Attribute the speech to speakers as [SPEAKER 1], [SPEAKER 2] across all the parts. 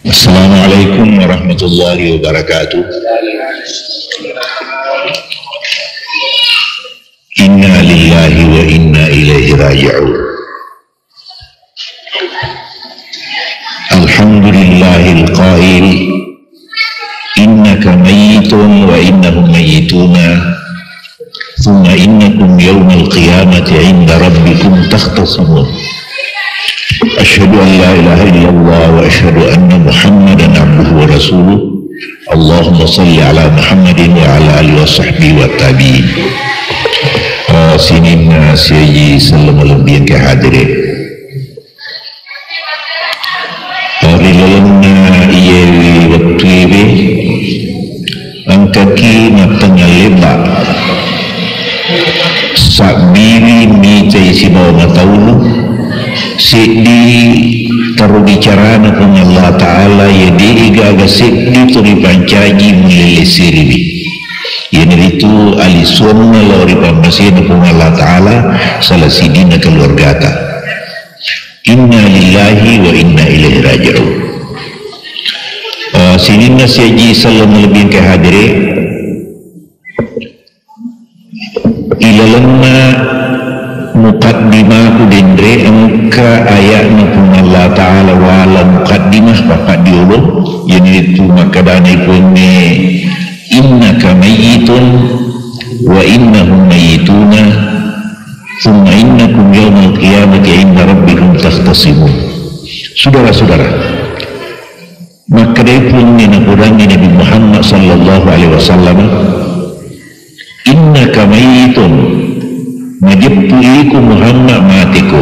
[SPEAKER 1] Assalamualaikum warahmatullahi wabarakatuh. Inna lillahi wa inna ilaihi raji'un. Alhamdulillahil qail innaka mayyitun wa innahum mayyituna thumma innakum yawmal qiyamati 'inda rabbikum takhtasimun. Asyhadu an la ilaha illallah wa asyhadu anna Muhammadan abduhu wa rasuluh. Allahumma salli ala Muhammadin wa ala alihi wa sahbihi wa tabi'in. Sinin siyayi sallallahu alaihi ke hadirin. Rilalana iyewi waktu ini angkaki matanya lebar sakbiri micai si bawa mataulu sidi taruh bicara pun Allah Ta'ala ya diigaga sidi turi pancaji mulai siribi ini itu ali suamna lori pamasina pun Allah Ta'ala salah sidina keluargata. Inna lillahi wa inna ilaihi raji'un. Sidina siaji salam lebih ke hadiri ilalanna muqaddimah kudendre angka ayatna pun Allah Ta'ala wala muqaddimah bapak diulung yang itu makadana ipunne innaka mayyitun wa innahum mayyituna thumma innakum yawmal qiyamati 'inda rabbikum takhtasimun. Saudara-saudara, maka dari pun nakurangi Nabi Muhammad sallallahu alaihi wasallam innaka mayyitun majibtuiku Muhammad matiku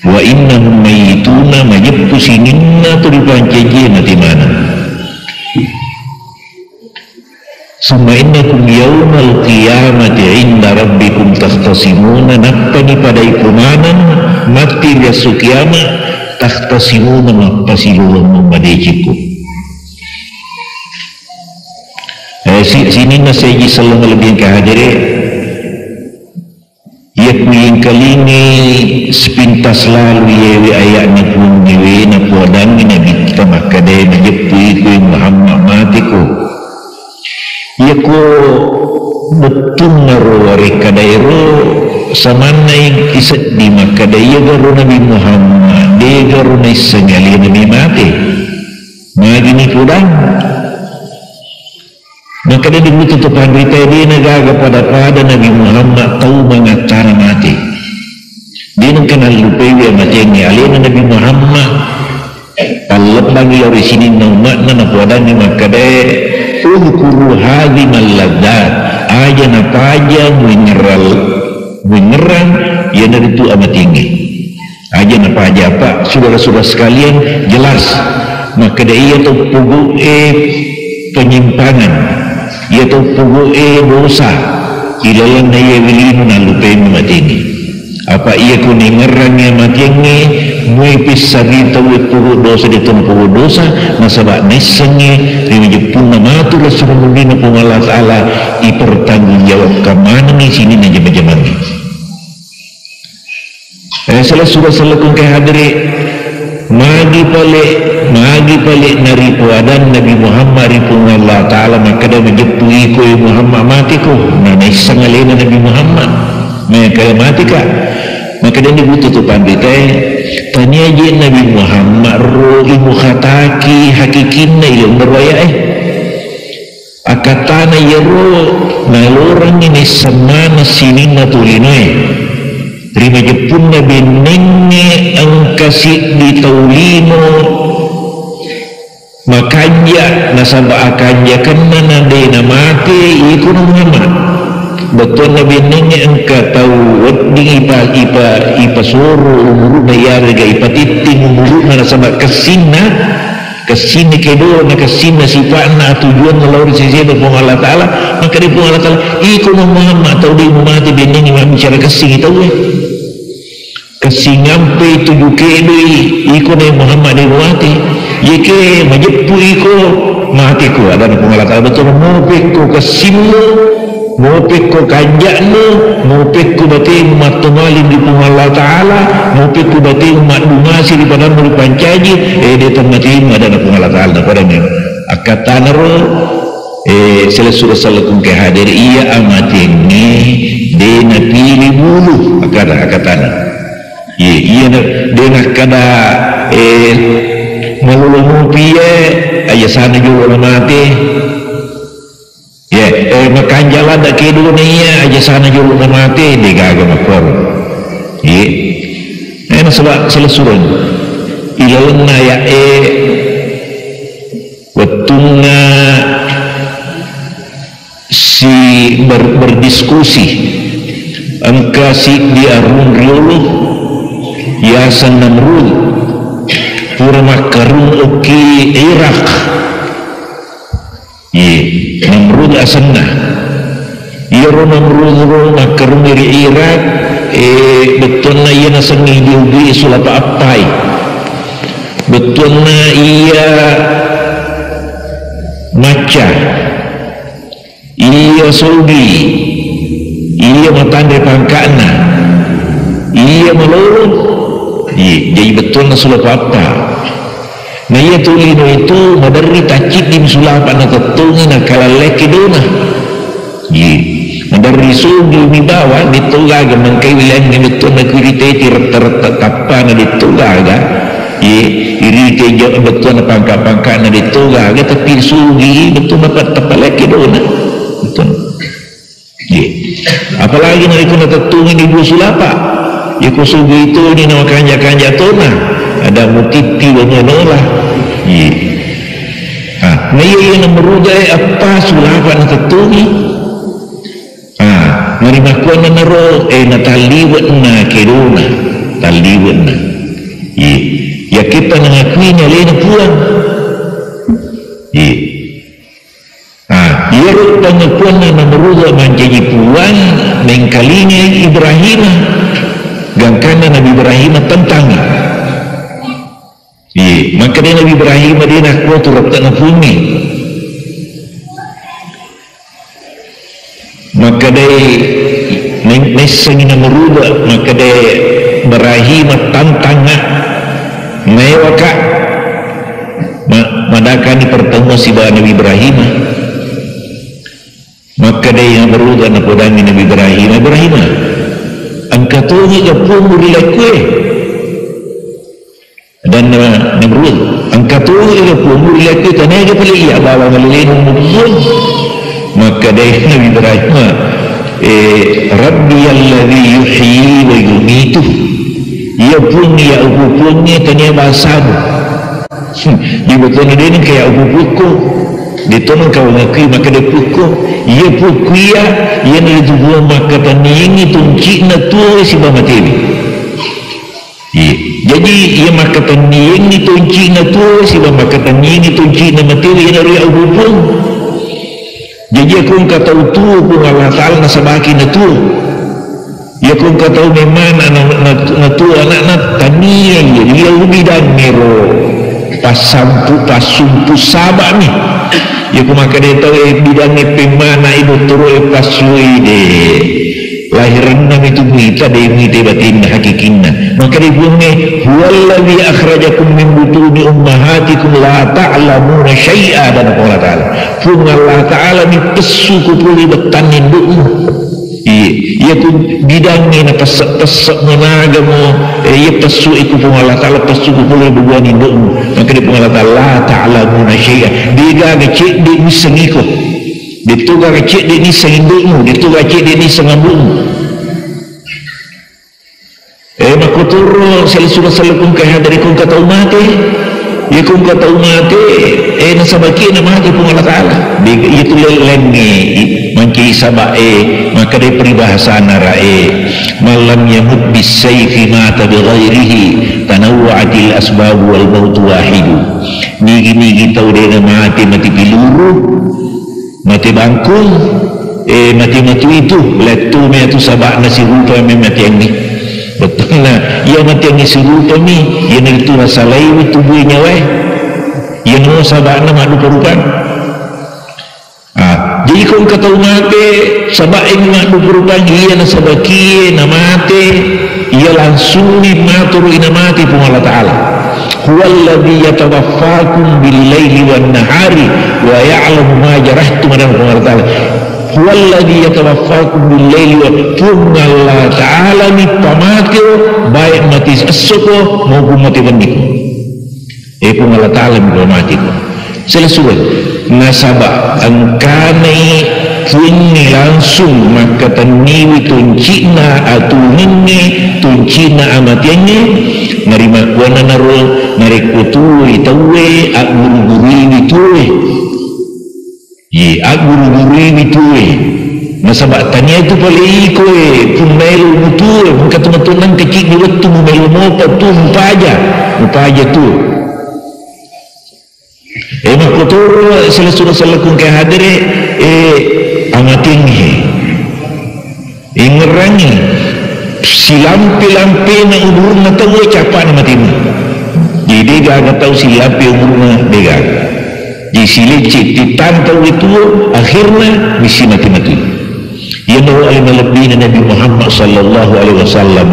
[SPEAKER 1] wa innahum mayyituna majibtu sininna turipanceji mati mana summa innakum yawmal qiyamati 'inda rabbikum takhtasimuna nappani pada ikumanan mati besok kiamat takhtasimuna mapasilulun membadijiku. Sini nasaji sallallahu lebih ke hadiri ia yang kali ini sepintas lalu yewi ayatnya pun yewi na puadangi nabi kita makadai majepui ku Muhammad matiku ia ko betul naro rekadairo samanai kisah di makadai ia garu Nabi Muhammad dia garu na isangali nabi mati magini kudang maka dia ditutupan berita dia negaga pada Nabi Muhammad tahu mengatara mati dia nak kenal lupa dia mati ini alina Nabi Muhammad Allah bagi dari sini makna nak wadani maka dia ulkuru hadhi maladat aja napa aja mengeran ya dari itu amat tinggi aja napa aja apa saudara-saudara sekalian jelas maka dia tahu pugu penyimpangan ia tahu pugu dosa ilalan na ia wilinu na lupain mati ini apa ia kuningeran yang mati ini muipis sabi tahu pugu dosa dia tahu pugu dosa nasabak nesengi rimi jepun na matu rasul mungkin pun Allah Ta'ala ipertanggung jawab kemana ni sini na jam-jaman ni salah surah salakun ke hadiri magi palik nari puadan Nabi Muhammad ripun Allah Ta'ala maka dia menjepui ku Muhammad matiku nana isang alina Nabi Muhammad maka mati kak maka dia dibututupan kita tanya aja Nabi Muhammad roh ibu khataki hakikinna ilang berwaya akatana ya roh nalorang ini semana sinina tulinai terima jepun Nabi nenge angkasik di taulino makanya nasabah akanya kena nade mati ikut Muhammad betul Nabi nenge angka tahu wading ipa suruh umuruna yarga ipa titing umuruna nasabah kesina kedua na kesina sifatna tujuan nalawar sisiya pun Allah Ta'ala maka dia pun Allah Ta'ala ikut Muhammad tahu dia mati beneng imam bicara kesing itu kesingampe tujuh kedui ikut Muhammad dia mati yake majepu ikut matiku ada pun Allah Ta'ala betul mupiku kesimu Mupik ko kanjak no, mupik ko bati umat tumalim di pung Allah Ta'ala, mupik ko bati umat dumasi di padang muri pancaji, dia temati ada na pung Allah Ta'ala pada ni. Akatan ro, selesura salakum ke hadir iya amati ni, dia na pilih bulu akatan. Iya dia nak kada melulu piye aja sana juga mati. Makan jalan dak ke dunia aja sana juga mati dia gagal makor. Sebab selesurun ilalna ya wetuna si berdiskusi angka si dia riulu yasan Namrud pura makarun uki Irak Namrud asanna iro Namrud makarun dari Irak betul na iya nasangi diubi sulapa apai betul na iya maca iya Saudi iya matandai pangkana iya melulu jadi betul na sulapa apa na iya tulino itu madari tacit di sulapa na ketungi na kalaleki dona madari sugi mi bawa ditulaga mangkai wilayah ni betul na kuriteti rata-rata kapana ditulaga irite jo betul na pangka-pangka na ditulaga tapi sugi betul dapat tapaleki dona betul apalagi na ikut na ketungi di dua sulapa ya kusugi itu ni nama kanja-kanja tona ada mutipi banyak-banyak nah iya yang merudai apa sulapa na ketungi nerima kuan na naro na taliwat na kedona taliwat na ya kita mengakui nyalai na puan ya rupanya puan na meruda menjadi puan mengkalinya Ibrahim gangkana Nabi Ibrahim tentang maka dia Nabi Ibrahim dia nak kuat turut na bumi maka dia nesang na meruda maka dia Ibrahim tantang mewaka madakani pertemuan si Nabi Ibrahim maka dia yang berudah na podami Nabi Ibrahim angka tungi ke pumur lekwe dan Namrud angka tungi ke pumur lekwe tanah ke pali iya bawa malilin mubun maka dia Nabi Ibrahim Rabbi alladhi yuhyi wa yumitu ia pun ya ubu punnya tanya bahasamu dia betul dia ni kayak ubu puku dia tolong kau ngakui maka dia puku ia puku ia ni itu buah maka tanya ini tuncik na tua si bamati jadi ia maka tanya ini tuncik na tua si maka tanya ini tuncik na mati ia dari ubu pun jadi aku kata tua pun Allah Ta'ala nasabaki na tua ya kung kataw memang natua anak tania dia lebih dan mero pasumpu sabak ni ya kung maka dia tahu bidang pemana ibu turu pasui de lahiran nam itu kita de mite batin hakikinna maka dia bunyi huwallazi akhrajakum min butuni ummahatikum la ta'lamuna syai'a dan Allah Ta'ala pun Allah Ta'ala ni pesu kupuli betanin du'u ia pun bidangnya na pesek-pesek menaga mo ia pesu iku pun Allah Ta'ala pesu ku boleh berbuat indukmu maka dia pun Allah Ta'ala ta'lamuna syai'a dia gaga cik dia nisang iku dia tu gaga cik dia nisang indukmu dia tu gaga cik dia nisang ambukmu maka turun salisulah-salakum kahadarikum kata umati ia kung kata umati nasabaki na mati pun Allah Ta'ala dia tu lelenge mangki sabak maka dia peribahasa narae malam yamut bisayfi mata bighairihi tanawwa'atil asbab wal maut wahidu nigi tau dia mati peluru mati bangkung mati itu letu me tu sabak nasi rupa me mati yang ni betul lah ia mati yang si rupa ni ia itu masalai tubuhnya ia no sabak na madu perukan jadi kung kataw mate sabaing nga dukurutang iya na sabakiye na mate iya langsung maturo inamati pong Allah Ta'ala. Huwallazi yatawaffakum bil-laili wan-nahari wa ya'lamu ma jarahtum pong Allah Ta'ala. Huwallazi yatawaffakum bil-laili wa pung Allah Ta'ala ni pamatio baik mati esoko maupun mati bandiko. Pung Allah Ta'ala ni pamatiko. Selesai nasabah angkane kini langsung maka taniwi tuncina atau nini tuncina amatiannya narima kuana narul narikutui tawe aguru-guru tuwe ye aguru-guru tuwe nasabah tanya itu paling kowe pumelu mutuwe mukatunan kecil di waktu mumelu mopa tu mupaja tu makuturo sila kung kaya hadire amatinghi ingerangi silampi-lampi na umur na tawo capa na matimu jadi gaga tau silampi umur na dega jadi silicit ditantau itu akhirnya misi mati-mati yang alim lebih Nabi Muhammad sallallahu alaihi wasallam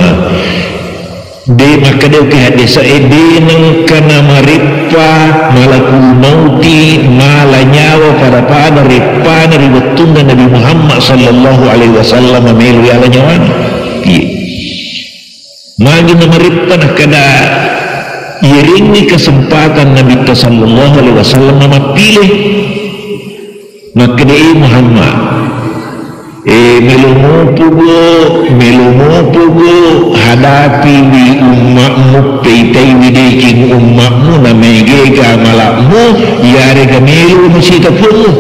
[SPEAKER 1] de maka dia ke hadis de nang kana maripa malakul mauti mala nyawa pada ripa dari betunda Nabi Muhammad sallallahu alaihi wasallam melu ala nyawa magi na maripa nak kada iringi kesempatan Nabi sallallahu alaihi wasallam memilih maka dia Muhammad melumu pugo hadapi di umatmu peitai wideking umatmu na megega malakmu yare gamelu musita pumu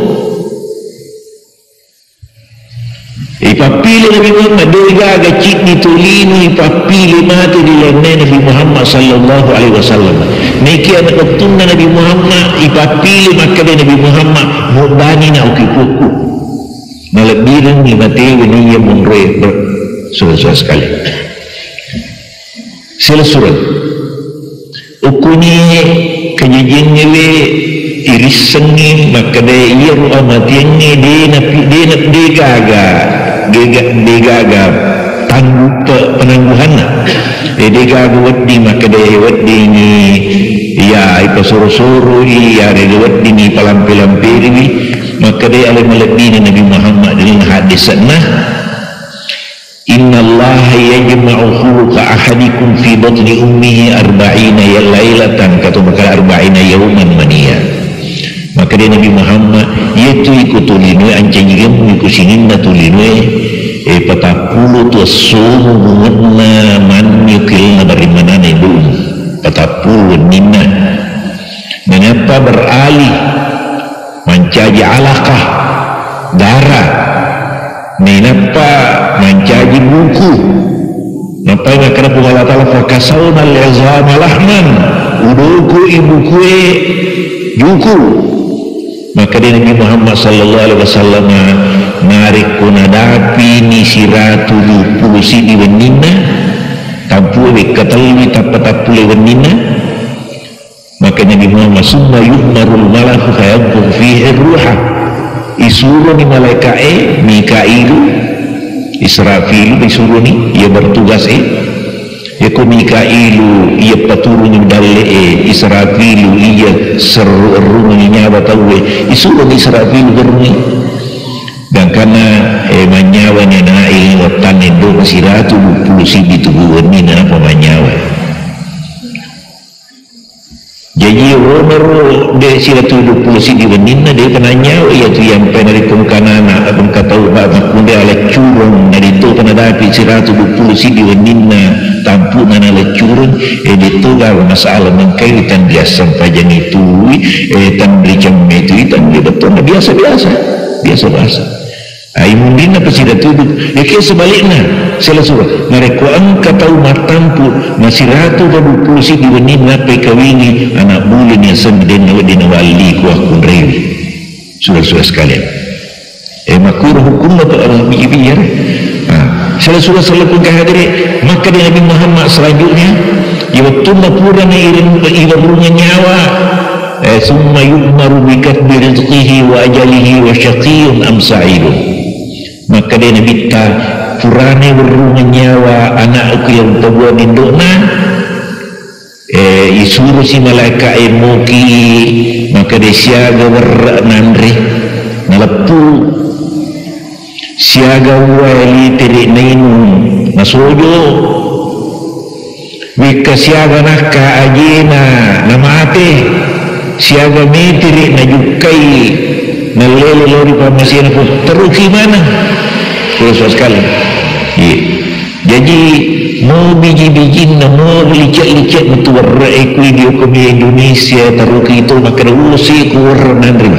[SPEAKER 1] ipapili Nabi Muhammad dega gacik ditulini ipapili mati di lene Nabi Muhammad sallallahu alaihi wasallam niki anak ketunda Nabi Muhammad ipapili maka Nabi Muhammad mudani na ukipuku melebirin ni mati ini yang menurut sudah sekali sila surat ukuni kejadiannya le irisannya maka dia iya ruang matiannya dia gaga tangguh penangguhan dia gaga wadi maka dia wadi ni ya ipa suruh-suruh ya dia wadi ni palampi-lampi ini maka dia alim lebih Nabi Muhammad dengan hadisnya inna Allah yajma'u ka ahadikum fi batni ummihi arba'ina lailatan kata maka arba'ina yawman maniya maka dia Nabi Muhammad yaitu ikutulinu ancanyigan ikusinginna tulinu patapulu tu sumu bungatna man yukilna dari mana ibu patapulu nina mengapa beralih mencaji alaqah darah minapa mencaji buku napa yang kerana Allah Ta'ala fakasawna al-izama lahman uduku ibukue juku maka dia Nabi Muhammad sallallahu alaihi wasallam narik kunadapi ni siratu pulusi di wenina tampuli katalwi tapatapuli wenina maka Nabi Muhammad summa yuhmarul malaku fayabbuh fihi ruha isuruh ni malaikae Mikailu Israfilu disuruh ni ia bertugas yaku Mikailu ia paturun dalle Israfilu ia seru ni nyawa tawe isuruh ni Israfilu beruni dan karena manyawa ni nail watan itu masiratu pulusi ditubuh ni apa manyawa jadi Umar dia sila tuduh pulusi di wenina dia penanya iaitu yang penari pungkanana abang katau bakun dia ala curung dari itu penadapi sila tuduh pulusi di wenina tampunan ala curung itu kalau masalah mengkaitan dia sampai jang itu tan beli jam itu tan dia betul biasa-biasa Aimundina pasida tuduh ya kaya sebaliknya sila surah mereka angka tahu matampu masiratu baru pulusi di wenin ngapai kawini anak bulan yang semeden wadina wali kuah kunrewi surah-surah sekalian makur hukum atau Allah biar sila surah salapun kahadiri maka di Nabi Muhammad selanjutnya ya betul mapura na ibarunya nyawa summa yu'maru bikatbi rizqihi wa ajalihi wa syaqiyun am sa'idun. Maka dia nabita purane berungan nyawa anak aku yang tabuan indukna, isuruh si malaikat emoki, maka dia siaga berak nandri nalepu siaga wali tirik nainun nasojo wika siaga nakka ajina namate siaga mitirik najukai nalelo lori pamasin pun terus gimana terus sekali. Jadi mau biji-biji mau licet-licet betul berekui di hukum Indonesia teruk itu maka usi kurang nandri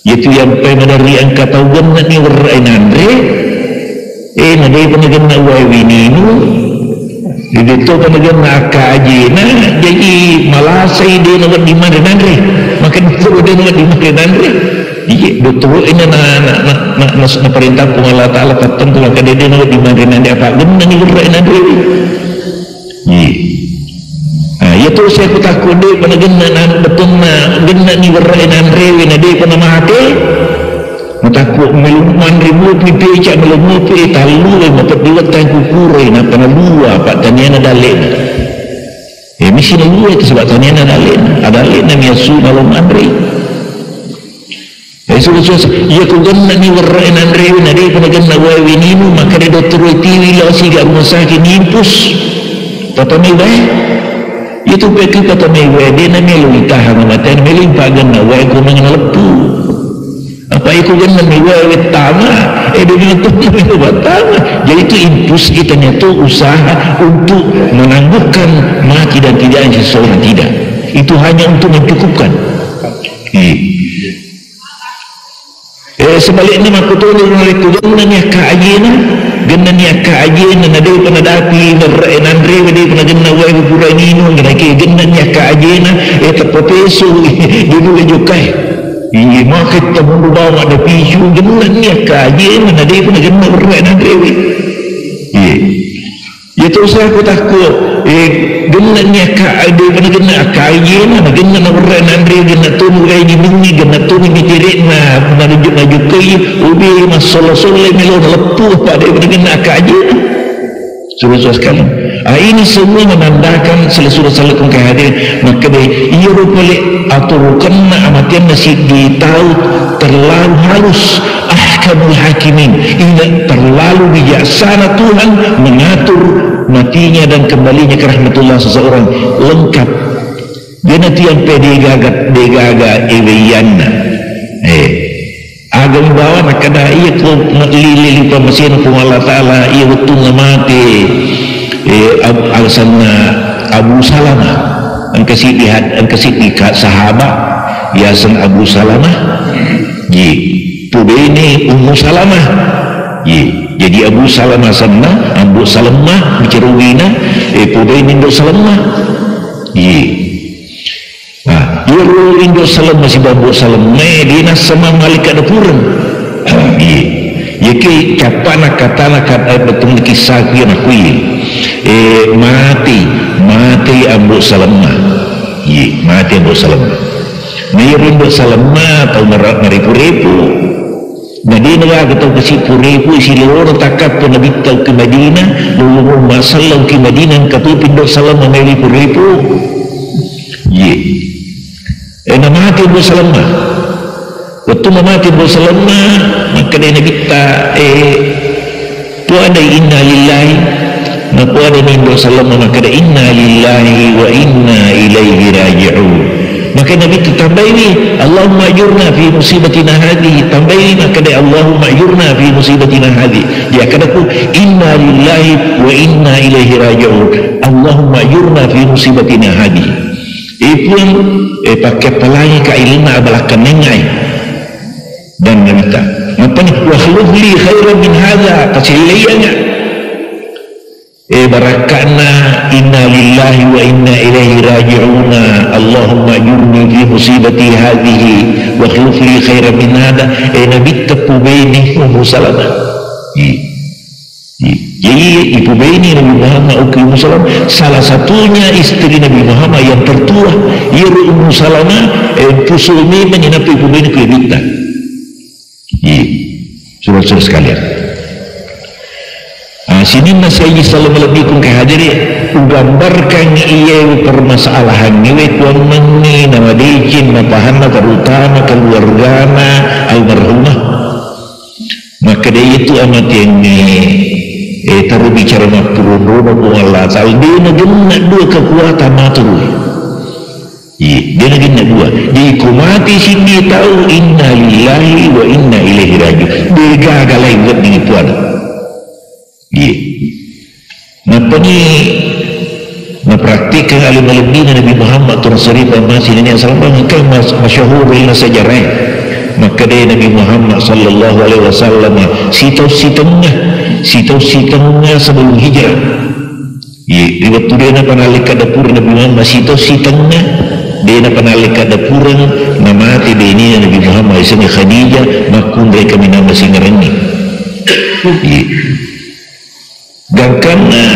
[SPEAKER 1] itu yang pengendari angka tahu gana ni berai nandri nadai penegana wawininu itu penegana akajina jadi malasai dia nak di mana nandri maka itu dia nak di mana nandri betul ini nak perintah Allah Ta'ala tertentu maka dia nak di mana nandri apa gana ni berai nandri ya tu saya takut dia pada gena betul na gena ni berai nandri na dia pernah mati takut meluman ribu pipi cak melumu pi talu dapat diletak kukurai na pernah dua pak taniana dalin misi dua itu sebab taniana dalin adalin na miasu malum nandri ya ku gena ni berai nandri na dia pernah gena wawi ninu maka dia doktor tiwi lah si gak rumah sakit nimpus tata mewah itu bagi kata mewah dia nak melu tahan mata melu pagan na wae ko nang lepu apa itu jangan mewah utama dia itu melu utama jadi itu impuls kita itu usaha untuk menangguhkan mati dan tidak seseorang tidak itu hanya untuk mencukupkan sebaliknya makutu oleh tujuannya kaajina genanya kaajina nade penadapi nandre wede penagena wae pura nino nake genanya kaajina tepopesu dulu jukai maka kita mundu bawa ada pisu genanya kaajina nade penagena wae nandre ya terus aku takut genanya kaade penagena kaajina genana wae nandre gena tunu gai di mingi gena tunu mitirena menuju jukai ubi masolo-solo melo lepuh pada dengan kajian suruh sekali ini semua menandakan selesai salakum kehadir maka dia ia boleh atau kena amatian nasi ditahu terlalu halus ahkamul hakimin ini terlalu bijaksana Tuhan mengatur matinya dan kembalinya ke rahmatullah seseorang lengkap dia nanti yang degaga eweyanna agam bawa nak kada ia ko lili pamasin ko Allah Taala ia betul mati alasanna Abu Salamah angkasi sahabat yasan Abu Salamah ini Ummu Salamah jadi Abu Salamah sanna Abu Salamah bicarwina ini Abu Salamah Yuru Indo Salam masih babu salam Medina sama malaikat dapurun yaki capana katana kata betul kisah yang aku mati Abu Salamah mati Abu Salamah Abu Salamah atau meripu-ripu Madinah atau kesipu-ripu isi orang takap pun Nabi tahu ke Madinah lalu masalah ke Madinah kata Abu Salamah meripu-ripu nama mati Abu Salamah waktu mati Abu Salamah maka dia Nabi tu ada inna lillahi maka ada Abu Salamah maka ada inna lillahi wa inna ilaihi raji'un maka Nabi tambah ini Allahumma ajurna fi musibatina hadhi tambah ini maka ada Allahumma ajurna fi musibatina hadhi dia akan aku inna lillahi wa inna ilaihi raji'un Allahumma ajurna fi musibatina hadhi pun pakai pelangi ke ilma belakang nengai dan minta apa ni wakhluf li khairan min hadha tasiliyanya barakana inna lillahi wa inna ilaihi raji'una Allahumma ajurni fi musibati hadhihi wakhluf li khairan min hadha nabi tepu baini Ummu Salamah Jadi ibu bini Nabi Muhammad Ummu Salamah salah satunya istri Nabi Muhammad yang tertua. Ia Ummu Salamah pusumi menyenapi ibu bini kelibita. Saudara-saudara sekalian, sini Nabi sallallahu alaihi wasallam kehadiri menggambarkan ia permasalahan ini tuan mengi nama dijin napahana terutama keluargana almarhumah. Maka dia itu amat yang taruh bicara makturun Allah Ta'ala dia nak dua kekuatan matur. Dia nak dua. Dia kumati sini tahu inna lillahi wa inna ilaihi raji'un. Dia gagalai buat ini tuan. Napa ni mempraktikkan alim-alim dina Nabi Muhammad Tuhan Sarifah masih ini asal kan masyahur ilmu sejarah. Maka dia Nabi Muhammad sallallahu alaihi wasallam sitau tengah sebelum hijrah. Di waktu dia nak panalika dapur Nabi Muhammad sitau tengah dia nak panalika dapur nama mati dia ini Nabi Muhammad isanya Khadijah makun mereka minama singarangi. Dan karena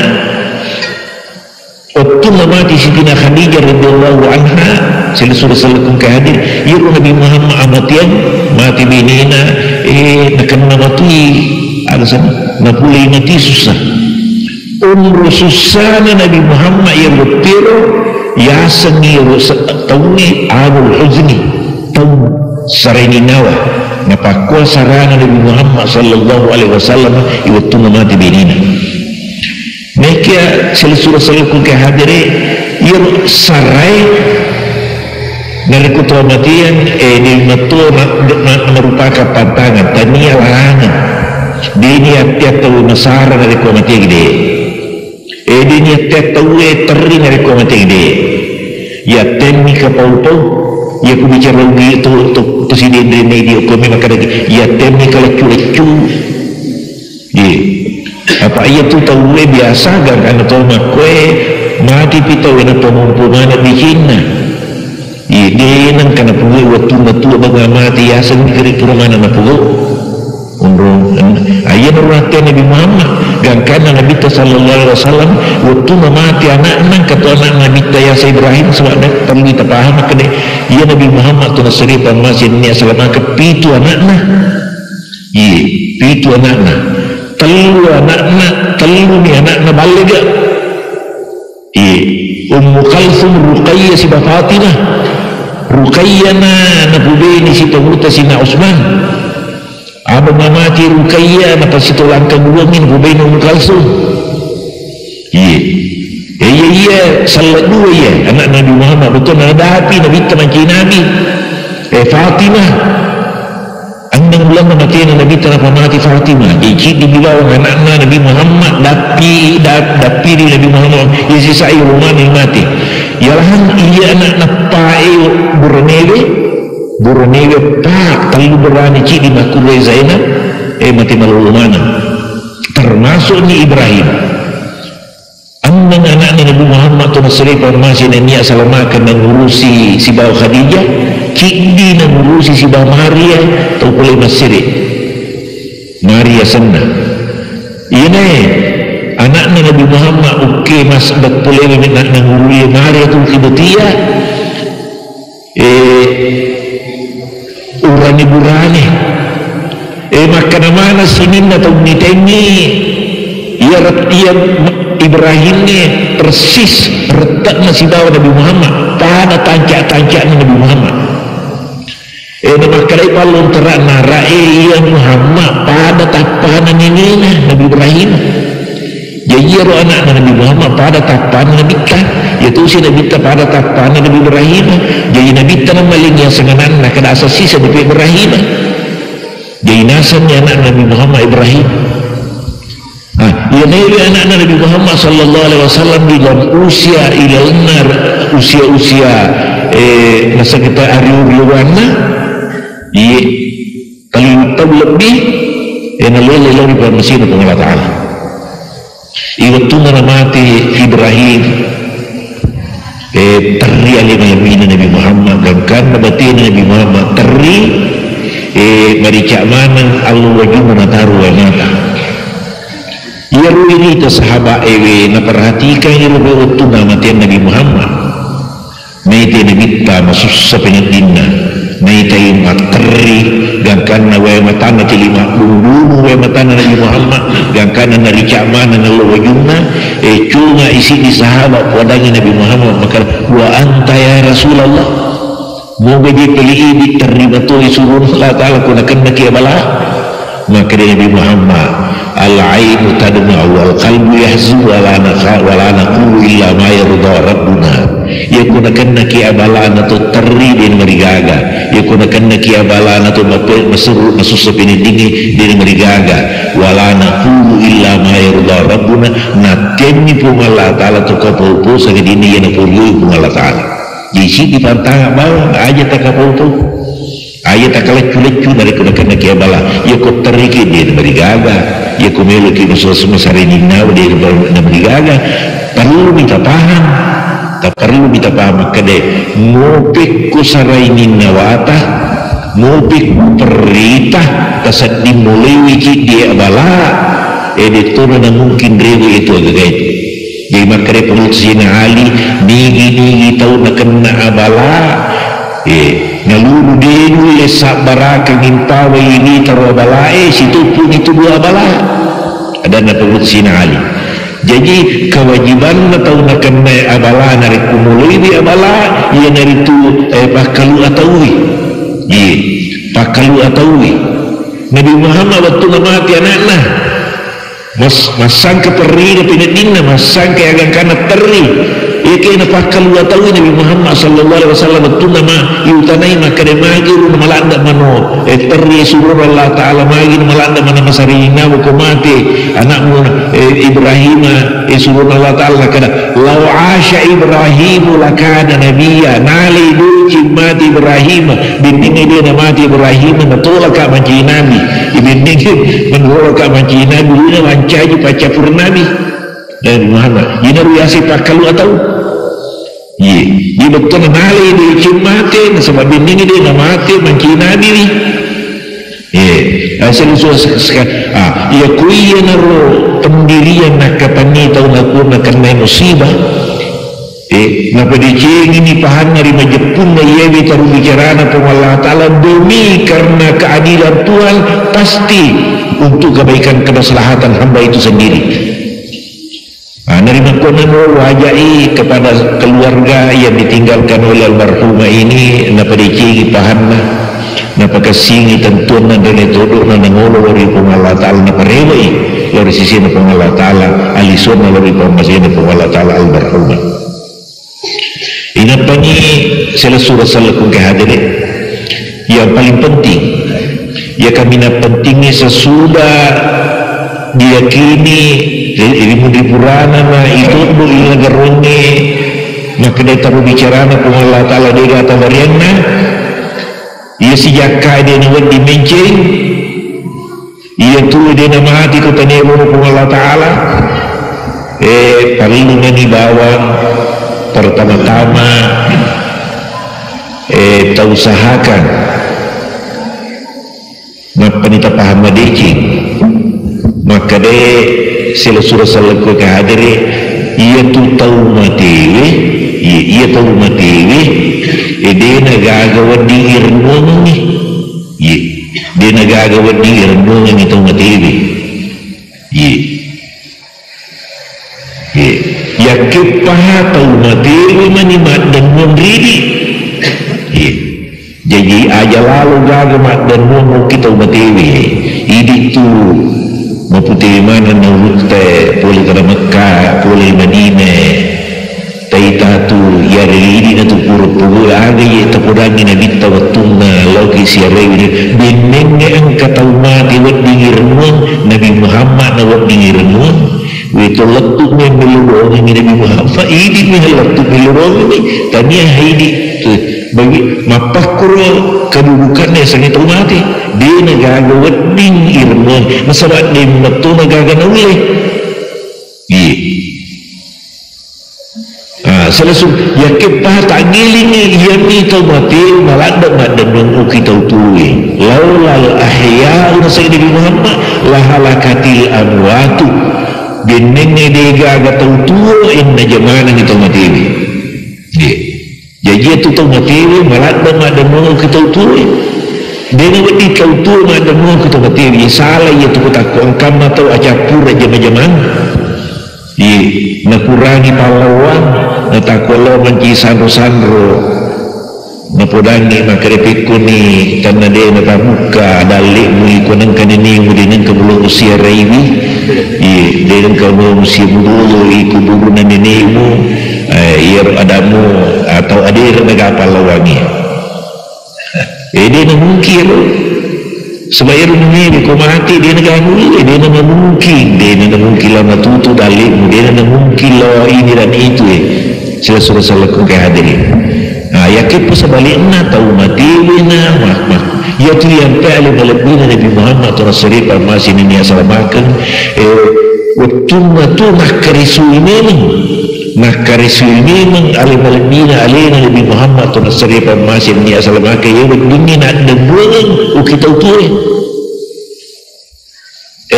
[SPEAKER 1] waktu mati Siti Khadijah radhiyallahu anha selesai salakum kehadir ia Nabi Muhammad amatian mati binina nak mati alasan nak boleh mati susah umur susah Nabi Muhammad yang berpiro yasangi tauni abul huzni taun sarani nawa napakwa sarana Nabi Muhammad sallallahu alaihi wasallam waktu mati binina. Mereka selesai salakum kehadiri yang sarai dari kutua matian di metu merupakan pantangan tania larangan di niat tahu nasara dari kutua matian gede di niat tahu teri dari kutua matian gede ya temi kapau-pau ya aku bicara lagi itu presiden dari media kami maka lagi ya temi kalecu-lecu apa ia tu tahu biasa kan tahu makwe mati pitau ina pemumpuman di Cina dia nang kana puui waktu tua baga mati asan kiri purana na pugu umrung ayat nurate Nabi Muhammad gangkana Nabi sallallahu alaihi wasallam waktu mati anak nang kata anak Nabi Yasa Ibrahim sebab dak perlu kita paham kene ia Nabi Muhammad tu nasri masih ni selama ke pitu anakna pitu anakna telu ni anak balik dia Ummu Kalsum Ruqayyah si Fatimah Ruqayyah na pubeni si pemuta si na Usman abang mati Ruqayyah na pasito langkang buangin pubeni Ummu Kalsum iya salat dua ya anak Nabi Muhammad betul ada api Nabi temanci Nabi Fatimah andang bulan mati Nabi telah mati Fatimah ijid dibilang anak Nabi Muhammad dapi di Nabi Muhammad isi saya rumah ni mati yalah iya anak napai Borneo pak terlalu berani cik di makulai Zainab mati malu mana termasuk ni Ibrahim andang anak Nabi Muhammad tu nasri masih niat salamakan dan ngurusi si bawa Khadijah cik nak ngurusi si bawa Maria atau boleh masyirik Maria sana ini anak Nabi Muhammad mas boleh nak ngurusi Maria tu kibetia urani-burani makan mana sini atau nitengi ia Ibrahim ni persis retak nasi bawa Nabi Muhammad pada tancak-tancak Nabi Muhammad nama kalai palun terak narai ia Muhammad pada tapanan ini Nabi Ibrahim jadi roh anak Nabi Muhammad pada tapanan Nabi Ka iaitu si Nabi Ta pada tapanan Nabi Ibrahim jadi Nabi Ta maling yang senganan nak kena asasi Nabi Ibrahim jadi nasannya anak Nabi Muhammad Ibrahim ia nabi anak Nabi Muhammad sallallahu alaihi wasallam di dalam usia ilanar usia masa kita hari-hariwana kalau tahu lebih nalilai di permisi Allah Ta'ala waktu mati Ibrahim teri alim-alim Nabi Muhammad dan kan batin Nabi Muhammad teri maricak mana Allah wajib menataru wanita ia taruh ini ta sahabat ewe na perhatikan yang lebih utuh nama Nabi Muhammad naiti nabita masussa penyetinna naita yung materi gangkan na way matana tilima dulu way matana Nabi Muhammad gangkan na rica mana na lawajuna cunga isi di sahabat wadangi Nabi Muhammad maka wa anta ya Rasulullah mau gaji pelihi terima tu isuruh Allah Ta'ala kunakan nakia bala maka Nabi Muhammad al-ainu tadma wal qalbu yahzu wala naqulu illa ma yarda rabbuna yakunakanna ki abalana tu terri din marigaga yakunakanna ki abalana tu masuru masusa pinidingi din marigaga wala naqulu illa ma yarda rabbuna natenni pumalla taala tu kapupu sagedini yana pulu pumalla taala jisi di pantang bawang aja tak kapupu ayat akaleccu-leccu dari kunakanna ki abala yakut teriki din marigaga ya kumelu ki semua sarinina dia marigaga perlu minta paham tak perlu minta paham kade ngopik ku sarainin nawata ngopik perintah tasad dimulai wiki dia bala itu na mungkin rewi itu agak jadi makanya pengutusina Ali nigi tahu nak kena abala nalulu denu lesak baraka ngintawa ini taruh abala situ pun itu dua abala ada na pengutusina Ali jadi kewajiban atau nak kena abala narik kumulai di abala ia dari tu pakalu ataui pakalu ataui Nabi Muhammad waktu mati anak-anak masang ke perri pinadina masang ke agang kana terri kena pakalu ataui Nabi Muhammad sallallahu alaihi wasallam waktu nama yutanai makade magi ru malanda mano terri suruh Allah Ta'ala magi malanda mana masarina buku mati anakmu Ibrahim suruh Allah Ta'ala kada law asya Ibrahim lakana nabiyya nali duci mati Ibrahim bindingi dia mati Ibrahim natolaka manci nabi bindingi menolaka manci nabi dia mancaji pacapur nabi dan Muhammad ini riasi pakalu atau dia betul nali duci mati sebab bindingi dia mati manci nabi ni asal ya kuiya naro pendirian nak kapani tahu nak kena musibah ngapa dicing ini pahan dari majepun na yewi taruh bicara na Allah Ta'ala demi karena keadilan Tuhan pasti untuk kebaikan kemaslahatan hamba itu sendiri nerima konan wajai kepada keluarga yang ditinggalkan oleh almarhumah ini napa dicing pahan napa kasingi tentuan na dari todok na nangolo dari Allah Ta'ala napa rewai dari sisi na Allah Ta'ala alison na dari pemasin na Allah Ta'ala almarhumah inapani surah salakun kehadirin yang paling penting ya kami nak pentingnya sesudah diyakini ilmu di purana na itu boleh garone maka dia taruh bicara na pun Allah Ta'ala dia kata varianna ia sejaka dia nak dimencing ia tu dia nak mati ku tanewo pun Allah Ta'ala paling ni bawang pertama-tama tak usahakan penita paham madeki maka dia selesura salaku kehadiri ia tu tahu matiwi ia tahu matiwi dia nagagawa di irnung ni dia nagagawa di irnung ni tahu matiwi yakin paha tahu materi manimat dan mondridi jadi aja lalu gagamat dan mono kita materi ini tu maputi mana nurut boleh ke Mekah boleh Madinah taita tu ya ini na tu pura-pura ada ye tapudangi na bita watuna logi siare ini binenge angka tahu mati wat dingirmun Nabi Muhammad na wat dingirmun itu letup ni melurong ini Nabi Muhammad ini letup melurong ini tanya ini bagi mapakur kedudukannya sangat mati dia nagaga wedding irmun masalah dia betul nagaga nawileh selesai yakin pah tak giling ia ni tahu mati malanda madan yang kita tuwi laulal ahya una Nabi Muhammad lahalakatil amwatu benengnya dia agak tahu tua inna jamanan itu mati ini jadi itu tahu mati ini malah ada mau kita tua dia ni tahu tua ada mau kita mati ini salah ia tu kita kongkam atau acapur jama-jaman nak kurangi pahlawan nak takolo menci sandro-sandro napodangi makarepiko ni karena dia nak buka dalik mu ikunang kanini mu dinang kabulu usia raiwi dia nang kabulu usia bulu iku buru nanini mu ir adamu atau adir nagapal lawangi dia nang mungkin sebayar ni ko mati dia nang mungkin lah matutu dalik mu dia nang mungkin lo ini dan itu sila surah ko kay hadirin yakin pun sebaliknya tahu mati bina mah ya tu yang paling lebih Nabi Muhammad Rasulullah masih ini assalamualaikum waktu tu nak karisu ini alim alimina alina Nabi Muhammad Rasulullah masih ini assalamualaikum ya begini nak debuang kita tu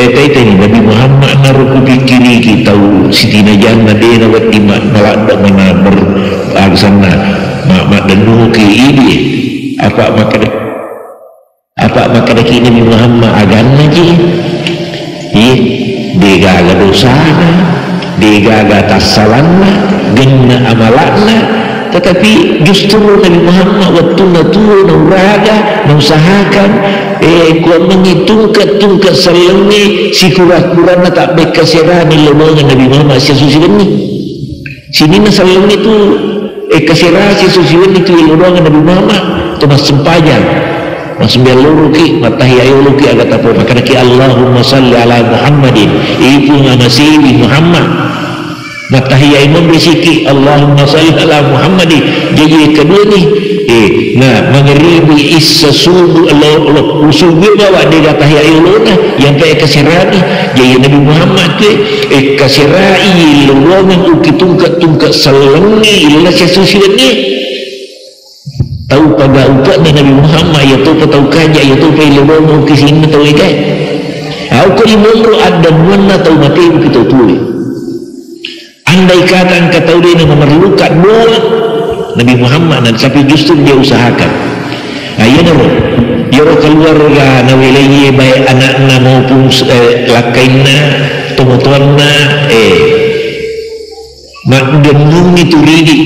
[SPEAKER 1] tadi Nabi Muhammad naruh pikiri kita Siti Najana dia nak iman malak mana beraksana mak dan ke ini apa maka kini Nabi Muhammad agama je dia gagal dosa dia gagal tasalanna gena amalanna tetapi justru Nabi Muhammad waktu nuraga mengusahakan kuat mengitungkat selengi si kurang-kurang tak baik kesirani lemongan Nabi Muhammad sesuai ini sini selengi itu kasirasi susiwan itu ilurungan Nabi Muhammad itu mas sempajang mas sembialuruki matahiyayuluki agak apa makanaki Allahumma salli ala Muhammadin ibu ngamasihi Muhammad matahiyay membisiki Allahumma salli ala Muhammadin jadi kedua ni mengeribi isa subuh usubi bawa dia matahiyayuluna yang kaya kasirani jadi Nabi Muhammad tu kasirai lorong ukitungkat selengi ilah sesuatu ni tahu pada upat Nabi Muhammad ya tu tahu kaja ya tu lorong ukisini tahu ikan aku imumru ada mana tahu mati kita tulis andai kata tahu dia memerlukan bola Nabi Muhammad dan tapi justru dia usahakan ya keluar na wilayah baik anak-anak maupun lakaina tomotuanna mak demung itu ridi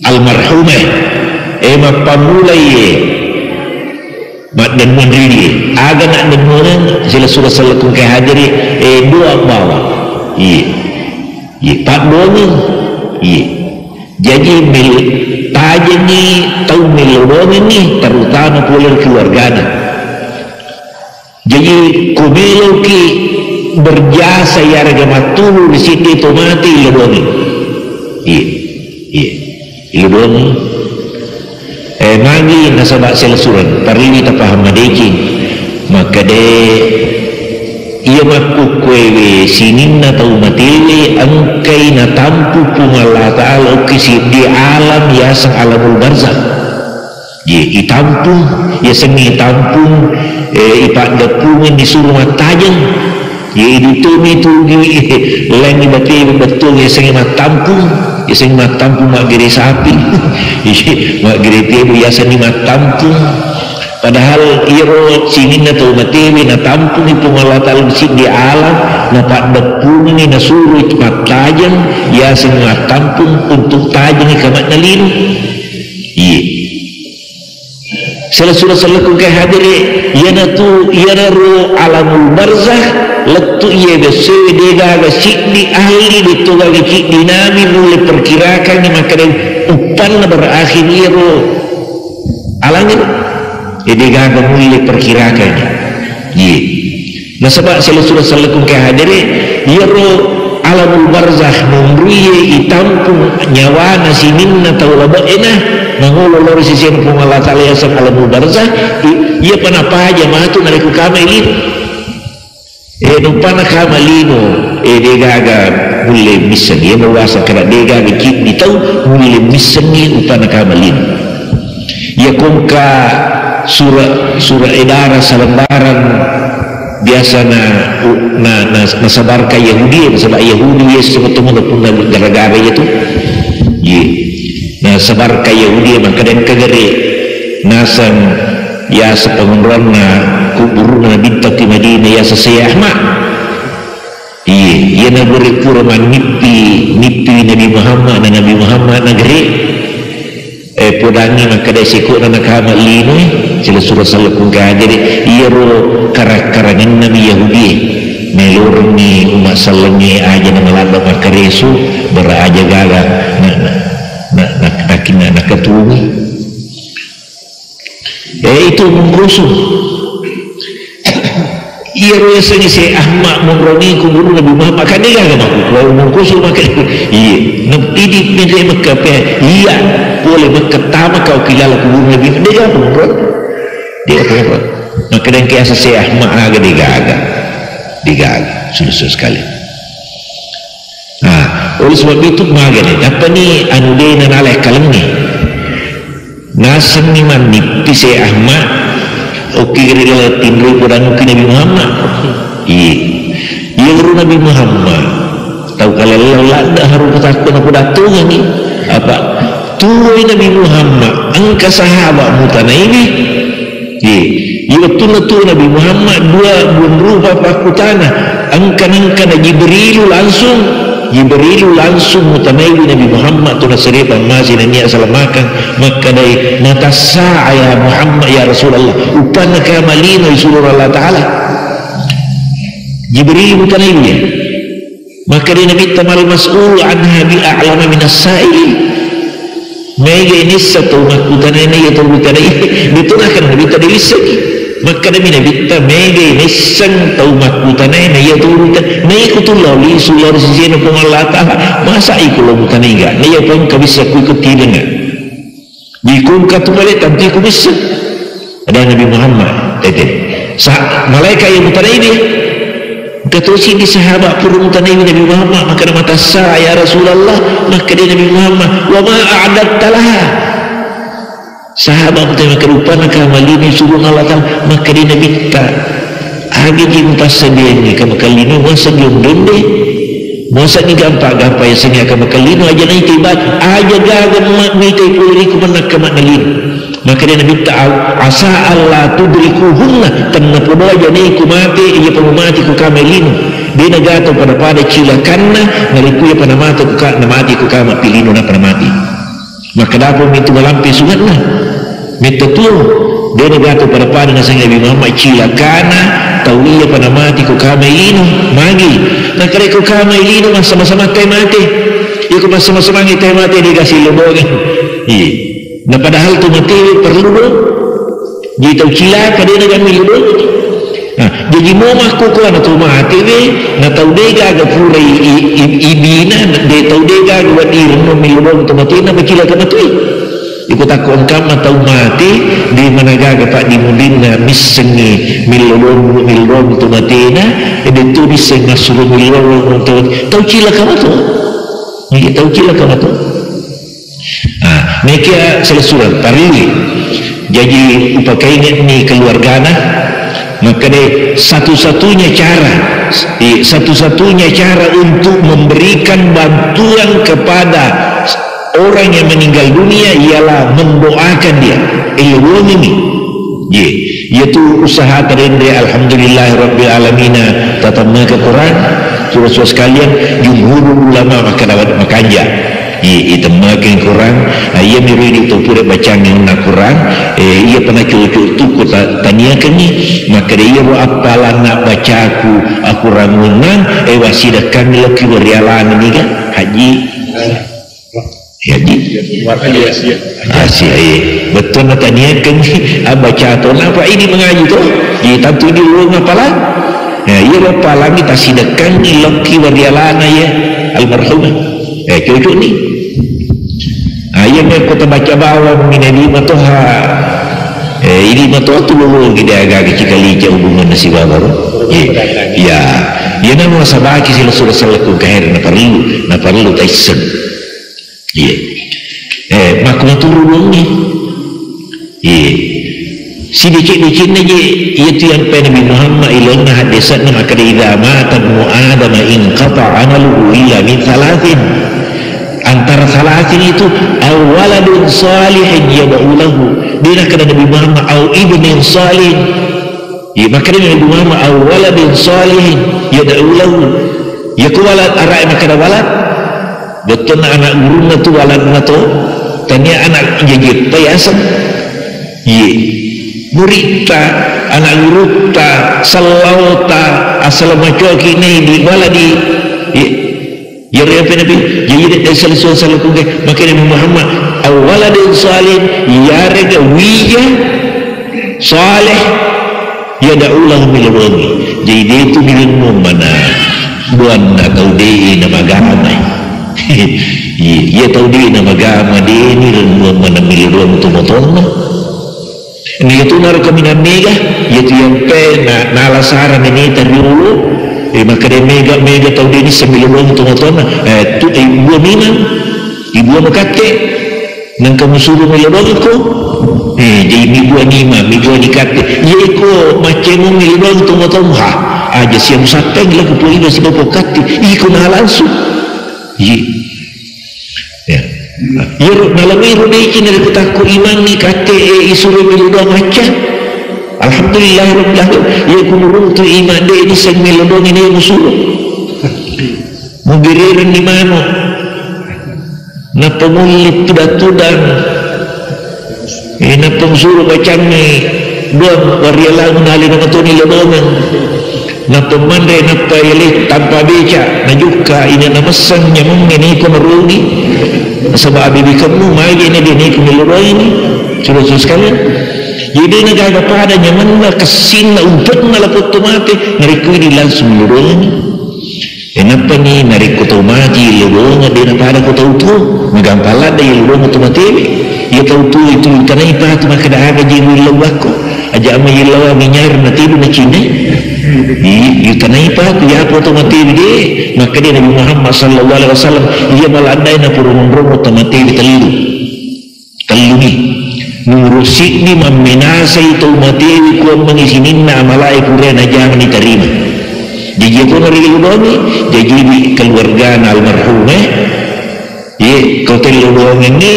[SPEAKER 1] almarhumah mapamulai mak demung ridi aga nak demung sila surah salakum kay hadiri dua bawa pak doni jadi milik taja ni tahu milik ni terutama pula keluarganya jadi kumiluki berjasa ya regama tulu di sini itu mati ilodoni ilodoni magi nasabak selasuran parliwi tapaham madeki maka de ia maku kwewe sinin na tau matili angkai na tampu pung Allah Ta'ala kisi di alam ya sang alamul barzah itampung ya sengi tampung ipak dapungin disuruh matajang idutumi tugi lengi bati betul ya sengi matampung ya sengi matampung mak giri sapi mak giri tebu ya sengi matampung padahal iro sini na tau matiwi na tampung itu Allah Ta'ala di alam na pak depung ini na suruh itu matajang ya semua tampung untuk tajang ikamat nalin Salah salaku kay hadiri yana ro alamul barzah letu ia besewe dega sikdi ahli itu bagi sikdi nabi mulai perkirakan maka upan berakhir iro alangin dega mulai perkirakan nah sebab salah salaku kay hadiri iro alamul barzah memberi itampung nyawana sininna taulaba'ina mengulur sisian pun Allah Ta'ala yasam alamul barzah ia panapa aja matu nariku kamelin nupana kamelino degaga mulai misan ia merasa kena degaga kit ditau mulai misan ni upana kamelin ia kumka surah edara salembaran biasa na sabar ka Yahudi sebab Yahudi sebab tu pun gara-gara itu ye na sabar ka Yahudi maka dan kagere nasan ya sepenguran na kubur na bintak di Madinah ya sesaya Ahmad ye na berpura nipi Nabi Muhammad dan Nabi Muhammad negeri podangi maka dari siku na nakama lino sila surah salakun ka jadi iya ro karangan Nabi Yahudi melurung ni umat salangi aja na malabang makaresu beraja gaga na ketungi itu mengrusuh iya ro yasanya si Ahmad mengroni kubur Nabi Muhammad kan dia gaga kalau mengrusuh maka iya nabtidi pindah Mekah iya boleh berketama kau kilala kubur Nabi dia gaga mengroni dia apa maka dan kiasa si Ahmad aga digaga sudah sekali oleh sebab itu maga ni apa ni anu dia nanalai kalem ni nasan ni man nipi si Ahmad oke kira tinri podang uki Nabi Muhammad iya guru Nabi Muhammad tahu kalau lada harus ketakut aku datung ni apa tuai Nabi Muhammad angka sahabat mutana ini iya betul Nabi Muhammad dua berupa pakutana angkan Jibril langsung mutanaiwi Nabi Muhammad tu nasriban masih nanya salamakan maka dari mata saya Muhammad ya Rasulullah upana kamalina rasulullah Allah Ta'ala Jibril mutanaiwi maka dia Nabi tamal mas'ul anha bi'a'lama minas sa'il mega ini satu makutan ini itu bukan ini ditolakkan Nabi tadi lagi maka Nabi ta mega ini sang tahu makutan ini itu bukan ini ikutullah li sular sisi pun Allah Ta'ala masa ikut lo bukan ini enggak ini pun kau bisa ikut tidak jikun katu balik tanti aku bisa ada Nabi Muhammad malaikat yang bukan ini ketusi di sahabat purung tanai Nabi Muhammad maka mata saya Rasulullah maka dia Nabi Muhammad wa ma a'adattalah sahabat maka rupana kamalini suruh Allah Ta'ala maka dia Nabi ta agi jimpas sedianya kamakalini masa diundunde masa ni gampang-gampang yang sehingga kamakalini aja na itibat aja gagan makmita ipuliriku menak kamakalini maka dia Nabi ta'al asa Allah tudrikuhunna tanna podo aja ni ku mati iya pemati ku kamelino dia nagato pada cilakanna naliku ya pada mati ku na mati ku kama pilino na pada mati maka dapat itu malampi sungatna minta tu dia nagato pada nasang Nabi Muhammad cilakana tawiya pada mati ku kamelino magi maka ku kamelino sama-sama teh mati ya ku sama-sama teh mati dikasih lubongan iya nah padahal tu mati perlu dong jadi tahu cilaka dia nak ambil dong jadi mau aku kuat tu mati ni nak tahu dia agak pura ibina dia tahu dia agak buat diri ambil dong tu mati nak cilaka mati ikut aku engkau tahu mati di mana agak pak dimulin misengi milong tu mati na dia tu miseng masuk milong tahu cilaka mati ni tahu cilaka mati mereka selesai parili jadi upakai ni keluargana maka dia satu-satunya cara untuk memberikan bantuan kepada orang yang meninggal dunia ialah mendoakan dia ilmu ini yaitu usaha terendek alhamdulillah rabbil alamin tatamma ke Quran surah sekalian jumhur ulama maka dapat makanja itu makin Quran ia mirip itu pura baca na Quran ia pernah cucuk tu ku tanyakan ni maka dia apalah nak baca aku ramungan wasidah kami laki berialan ni kan haji Asia betul nak tanyakan ni baca tu apa ini mengaji tu tentu di luar apalah ia apalah kita sidakan ni laki berialan ya almarhumah cucuk ni ayam yang kota baca bawah minadi matoha ini matoha tu lulu kita agak kecil kali jauh hubungan nasi babar ya nama sabaki sila surah salaku kahir na perlu taisen makna tu lulu ni Sedikit-dikit aja itu yang Nabi Muhammad ilana hadisatnya maka idza mata ibnu adam in qata amaluhu illa min thalathin. Antara salatin itu awaladun salihin yad'u lahu. Dia kata Nabi Muhammad au ibnin salih. Ya maka Nabi Muhammad awaladun salihin yad'u lahu. Ya ku walad arai maka walad. Betul anak guru tu walad tu. Tanya anak jadi payasan. Ye murid ta anak guru ta sallallahu ta assalamualaikum kini di waladi ya apa Nabi jadi sallallahu alaihi wasallam maka Nabi Muhammad awaladin salih ya rega wiya salih ya da'ulah milroni jadi itu bilmu mana buan atau di nama agama ya tahu di nama agama di ini mana milroni tu motorna ini itu naraka minan mega yaitu yang pena nalasaran ini terlalu maka dia mega tahu dia ini sembilan tengah-tengah tu ibu minang ibu makate nang kamu suruh milodong ko jadi ibu anima ibu anikate yeko macam milodong tengah-tengah aja siang sateng lagu pun si bapak kate iko na langsung ya nalamiru naikin dari kutaku iman ni kate isuruh milodong macam alhamdulillah rabbil alamin ya kunurung tu iman dia ini sang melodong ini musuh mugiriran di mana na pemulip tudang na pemsuruh macam ni dua warialang nali na matuni lodongan na pemandai na payalit tanpa beca na juga ini na masang nyamang ini kunurungi sebab abibi kamu magi na dini kumilodong ini sudah sekalian jadi negara pada nyaman na kasin na umpet na lapot tumate nariku di langsung lurong kenapa ni nariku tumati lurong di na pada ko tautu magampala da lurong tumate ya tautu itu tanay pa tu makadaga jimu lawako aja ama ilawa minyar na tibu na chine di tanay pa tu ya ko tumate di maka dia Nabi Muhammad sallallahu alaihi wasallam ia malandai na purung-purung tumate taluni nurusik ni meminasai taumatewi kuam mengisinin na malai pura na jangan diterima jadi aku nari ludoni jadi di keluarga almarhum kau telulong ini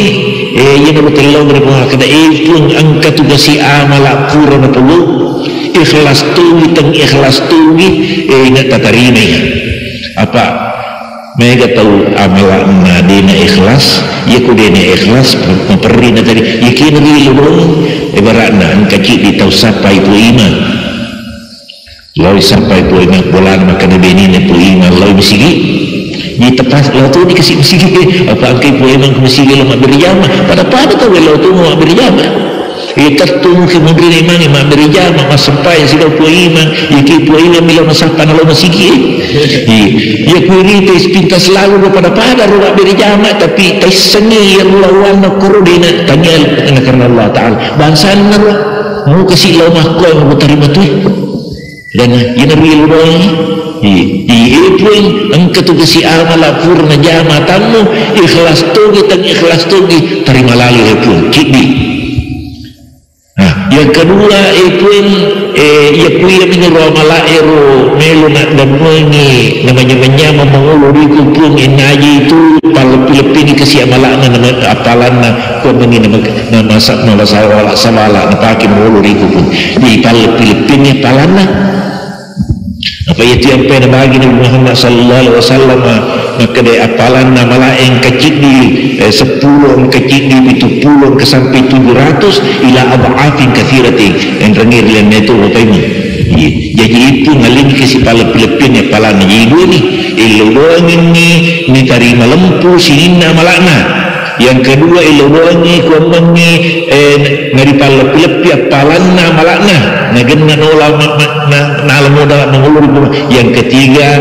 [SPEAKER 1] ia nak telulong berapa kata pun angkat tugas si amalak pura na pulu ikhlas tuwi nak terima apa mereka tahu amalan nadina ikhlas ya kudena ikhlas memperina tadi ya kini lulung ibaratnya kecil di tahu sampai itu iman lalu sampai itu iman bulan maka nabi ini itu iman lalu bersigi di tepas lalu tu dikasih bersigi apa angkai itu iman bersigi lalu berjamah pada tahu lalu tu mau berjamah tertunggu ke memberi iman imam berjamah mas sampai sudah itu iman ya kini itu iman bila masapan lalu bersigi ya kuri tes pintas selalu pada roda berjamaah tapi tes seni yang lawan korodina tanya karena Allah Taala bangsa nara mau kasih lawan aku yang mau terima tu dan yang nabi luai pun engkau tu kasih amal purna jamaah tamu ikhlas tu terima lalu pun kini yang kedua pun ia punya minero malaero melu nak demengi namanya menyama menguluri kupung inaji itu pal Filipini kasih amalana nama apalana ko mengi nama sawala napaki menguluri kupung di pal Filipini palana apa itu yang pernah bagi Nabi Muhammad sallallahu alaihi wasallam maka dia apalan nama lain kecil di 10 kecil di 70 ke sampai 700 ila ab'afin kathiratin yang rengir yang itu apa ini jadi itu ngaling ke si pala Filipin ya pala ni ibu ni ilodong ini terima lempu sinina malakna yang kedua ilodong ini kuamangi ngari pala Filipin palana malakna nagenna nola na alamuda mengulur yang ketiga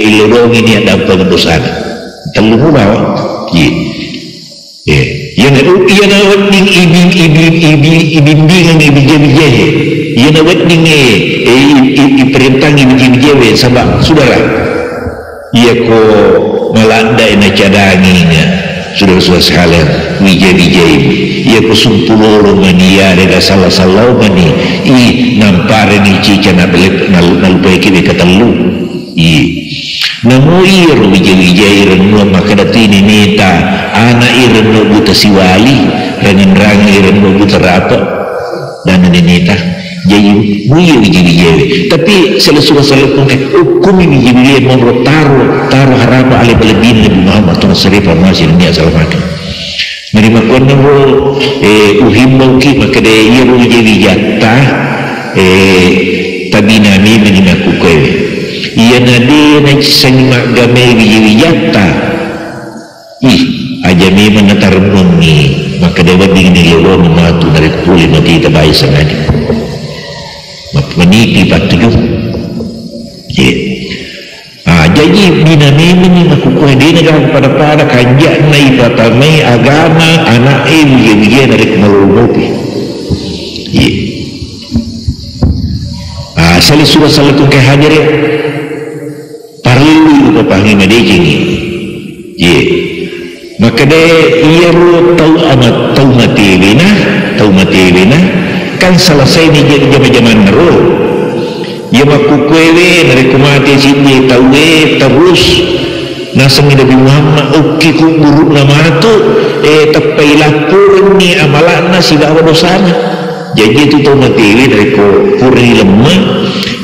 [SPEAKER 1] ilodong ini ada pendosan telungu bawa yang ia nawat ding ibing ia nawat ding perintang ibing sabab saudara ia ko melanda ina cadanginya saudara sekalian bijai ia kusumpulolo mani ya rega salah-salah mani nampare ni cica nalupai kini katalu namu iru wija-wija irenua maka datini nita anak irenua buta siwali rangan-rangan irenua buta rapa dan nita jadi muya wija-wija tapi salah-salah pun hukum wija-wija mau taruh harapan alih balebin Nabi Muhammad SAW masih dunia salamatkan nerima kono uhimau ki maka dia iru wija-wija tabina mi meninaku kowe iya nadi na sangma game wija-wijata aja mi menatar muni maka dia wading ni lewa mematu dari kuli mati tabai sanadi meniti patujuh jadi binami ini makukuh dia negara pada kanjak na ibatamai agama anak wija-wija dari kemalulupi salah surah salah tu kehadir ya parlu papangi madiji ni maka dia ia ru tahu amat tahu mati bina kan selesai ni zaman ru ia makukuewe dari kumati sini tahu terus nasang Nabi Muhammad uki kuburu nama tu tepai lapur ni amalan nasi bawa dosana jadi itu tahu mati dari kupuri lemah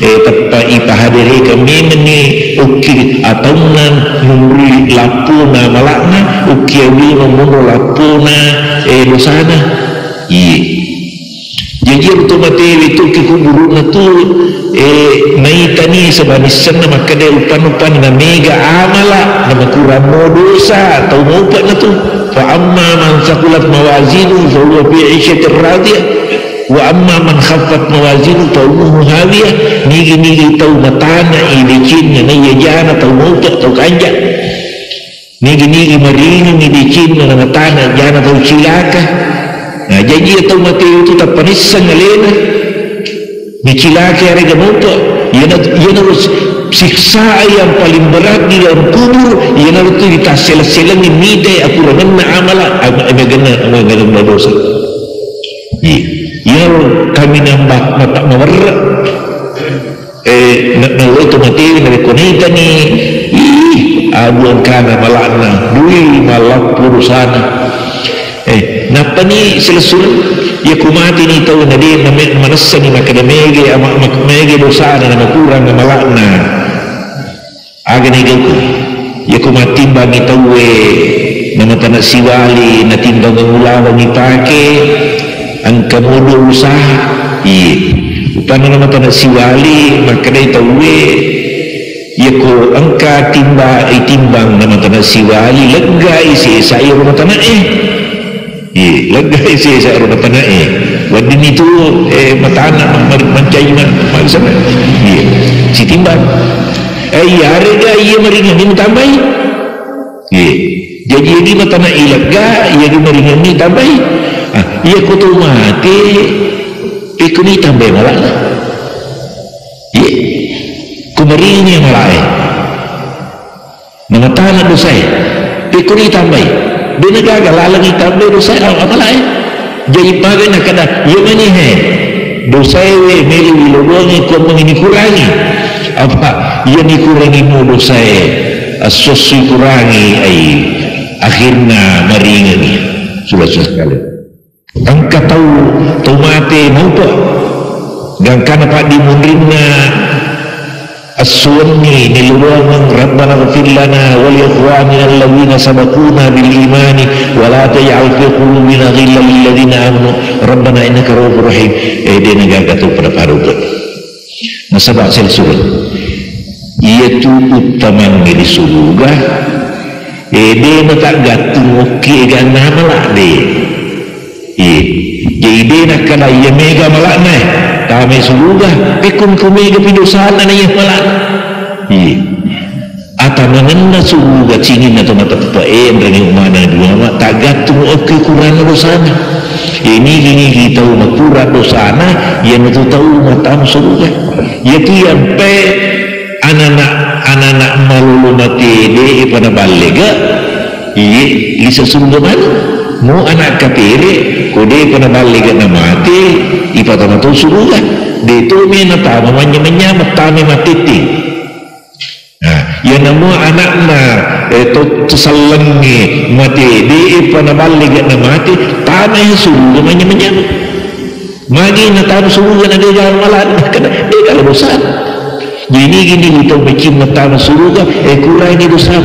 [SPEAKER 1] tepai pahadiri kami meni uki atau nan memberi lapuna malakna uki awi memburu lapuna dosana jadi itu mati itu kikuburu na tu naitani sebanisan maka dia upan-upan na mega amala na kurang dosa atau mupat na tu fa amma man sakulat mawazinu fa huwa fi 'ishatir radiyah wa amma man khaffat mawazinu fa ummuhu hawiyah nigi tau matana ilicin na yajana tau mupat tau kanja nigi marini ilicin na matana jana tau cilaka nah jadi tau mati itu tak panisan ngalena dicilaki harga muka ia harus siksa yang paling berat di dalam kubur ia harus ditasel-selang ini aku rengan amala agak dosa ia kami nambah mata mewarrak nawa itu mati dari konita ni abuan kana malana dui malak purusana napa ni selesul ya kumati ni tahu nadi manasa ni maka mege dosa na kurang malakna aga ni gaku ya kumati bagi tahu nama tanah siwali na timbang ngulawan ni pake angka mudu usaha upana nama tanah siwali maka dai tahu ya ko angka timbang nama tanah siwali lega isi saya rumah tanah lega isi saya rumah tanah wadin itu matana mencai maksana si timbang harga ia meringan ini tambahi jadi ini matana lega ia meringan ini tambahi ia kutu mati ikuni tambah malah kumering yang lain mengatana dosa ikuni tambahi dia negara lagi tambah dosa apa lain jadi bagaimana kada ia mani dosa meli wilodongi kau mengini kurangi apa ia dikurangi mu dosa asosi kurangi akhirnya maringani sudah sekali angka tahu mati mampu dan karena pak dimundrinna as-sunni niluwangan rabbana ghfir lana wa li ikhwanina alladhina sabaquna bil imani wa la taj'al fi qulubina ghillan lil ladzina amanu rabbana innaka ra'ufur rahim dia negaga tu pada paruga nasabak selsul iaitu utaman di surga dia tak gatung okey gana malak jadi dia nak kena ia mega malak kami surga pikun kumega pidosana na iya malak atau mengenal surga cingin atau mata pepaen dari umana dua tak gatung okey kurang dosana ini kita kurang dosana yang itu tahu mata surga yaitu yang pe anak-anak malulu mati dia pada balik bisa surga mana Mu anak kapire kode pernah balik na mati ipatama to suruga dito mi na tama manya matame matiti. Nah, ya namu anak na itu tersalangi mati di pernah balik na mati tama yang suruga manya magi na tama suruga na dia jalan malam kena dia kalau dosa. Jadi gini kita bikin na tama suruga kurang ini dosa.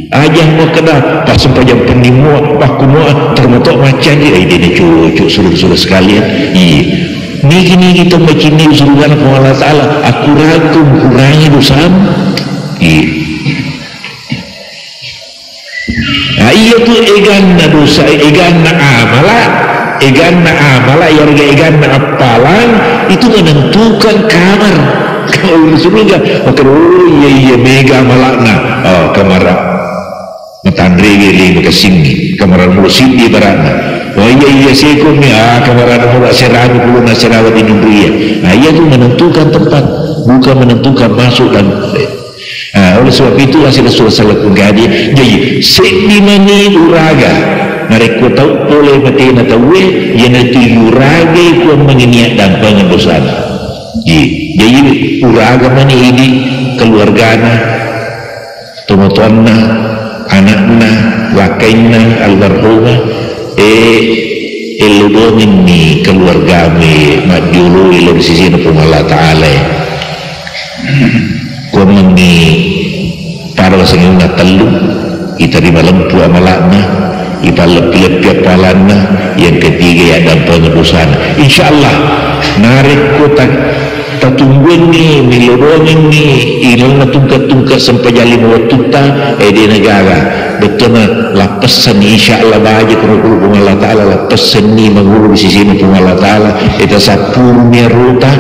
[SPEAKER 1] Ajang mau kena pas sempajang penimua pak kumua termotok macam dia ini cucu suruh sekalian. Ni gini kita macam ni suruhan Allah Taala aku ragu kurangi dosa. Iya tu egan na dosa egan na amala yang egan na apalan itu menentukan kamar kalau surga. Maka iya mega malakna kamar matandre gili makasing kamaran mo sindi barana iya sekom ni kamaran mo serani puluh naserawat di dunia. Iya tu menentukan tempat bukan menentukan masuk dan oleh sebab itu hasil salah kungadi jadi sedi mani uraga mereka tahu oleh mati na tahu yang itu uraga itu menginiak dan pengembosan. Jadi uraga mani ini keluargana tomotuanna anakna wakaina almarhumah eludongin ni keluarga me madjulu ilo sisi na Allah Ta'ala kumang ni para wasangin na telu itarima lempu amalakna ipalep-lep apalanna yang ketiga ada pengedosan insyaallah narik kotak tatungguin ni milodongin ni ilang na tungkat sampai jali mawatuta di negara betul na lapasan insyaallah bahagia kuru Allah Ta'ala lapasan ni mangulu di sisi ni Allah Ta'ala ita sapurnya ruta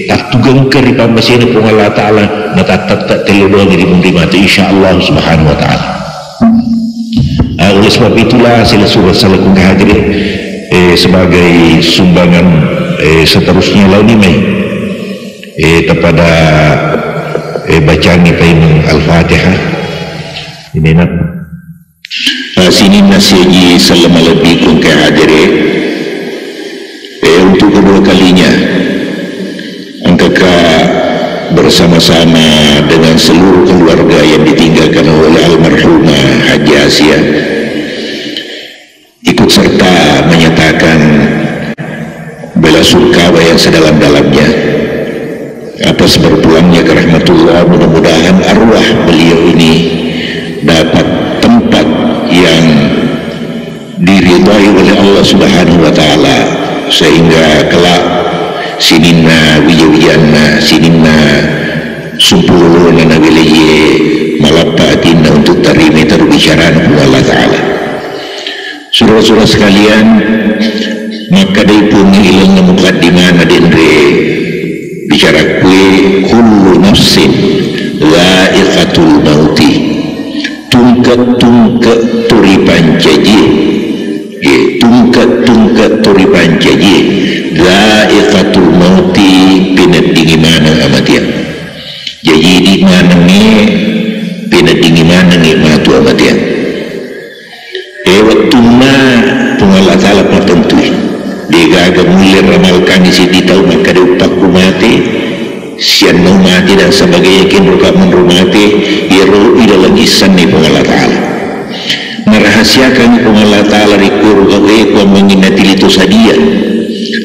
[SPEAKER 1] tak tugang keri pamasina Allah Ta'ala na tak telodongin di mundi mati insyaallah subhanahu wa ta'ala. Oleh sebab itulah sila surah salakun hadirin sebagai sumbangan seterusnya lalu ni kepada bacaan kita ini Al-Fatihah ini nak sini nasihaji salam alaikum ke hadirin untuk kedua kalinya angka bersama-sama dengan seluruh keluarga yang ditinggalkan oleh almarhumah Haji Asia ikut serta menyatakan bela sungkawa yang sedalam-dalamnya atas berpulangnya ke rahmatullah. Mudah-mudahan arwah beliau ini dapat tempat yang diridhai oleh Allah Subhanahu wa Ta'ala sehingga kelak sinina wijawijana sinina sumpululuna nabilaye malapatina untuk tarimi terbicaraan Allah Ta'ala. Surah-surah sekalian, maka dari pun ilang mukaddimah nadendre bicara kue kullu nafsin dha'iqatul mauti tungkat turi pancaji tungkat turi pancaji dha'iqatul mauti pinadingi mana amatian jadi di mana ni pinadingi mana ni matu amatian waktu na pengalah ta'ala pertentui dia agak mulai ramalkan isi tahu maka dia upakku mati sian mau mati dan sebagainya yakin berkat menrumati ia roh dalam isan ni pengalah ta'ala merahasiakan pengalah ta'ala rikur gawe menginati itu sadia